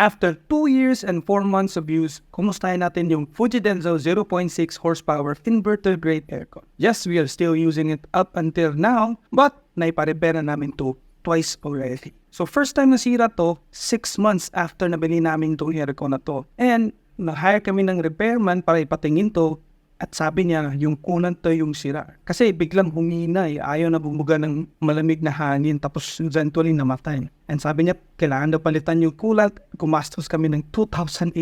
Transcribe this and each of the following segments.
After 2 years and 4 months of use, kumustahin natin yung Fujidenzo 0.6 horsepower inverter grade aircon. Yes, we are still using it up until now, but naipa-repair na namin to twice already. So first time nasira to, 6 months after nabili namin itong aircon na to. And na-hire kami ng repairman para ipatingin to. At sabi niya, yung coolant to yung sira. Kasi biglang humina ayaw na bumuga ng malamig na hangin tapos eventually namatay. And sabi niya, kailangan na palitan yung coolant. Gumastos kami ng 2,800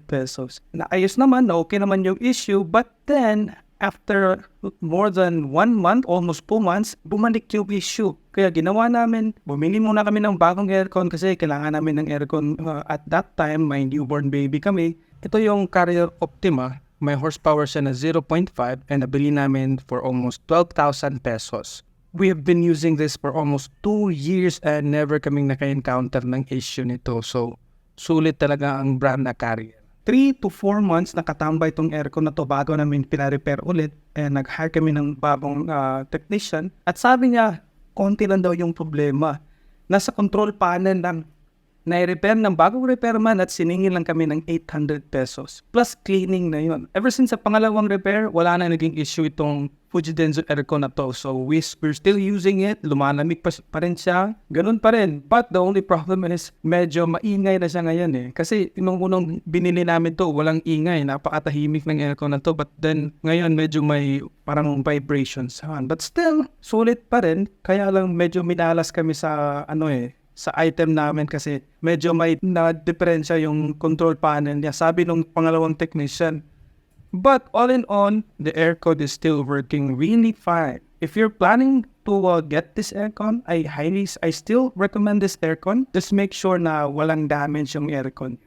pesos. Naayos naman, na okay naman yung issue. But then, after more than 1 month, almost 2 months, bumalik yung issue. Kaya ginawa namin, bumili muna kami ng bagong aircon kasi kailangan namin ng aircon at that time, may newborn baby kami. Ito yung Carrier Optima. May horsepower siya na 0.5 and nabili namin for almost 12,000 pesos. We have been using this for almost 2 years and never kaming naka-encounter ng issue nito. So, sulit talaga ang brand na Carrier. 3 to 4 months nakatambay itong aircon na to bago namin pina-repair ulit and nag-hire kami ng bagong technician. At sabi niya, konti lang daw yung problema. Nasa control panel lang. Na-repair ng bagong repairman at siningin lang kami ng 800 pesos. Plus cleaning na yun. Ever since sa pangalawang repair, wala na naging issue itong Fujidenzo aircon na to. So we're still using it. Lumalamig pa rin siya. Ganun pa rin. But the only problem is medyo maingay na siya ngayon eh. Kasi nung unang binili namin to, walang ingay. Napakatahimik ng aircon na to. But then ngayon medyo may parang vibrations. But still, sulit pa rin. Kaya lang medyo minalas kami sa sa item namin kasi medyo may na-diferensya yung control panel niya. Sabi nung pangalawang technician. But all in all, the aircon is still working really fine. If you're planning to get this aircon, I still recommend this aircon. Just make sure na walang damage yung aircon.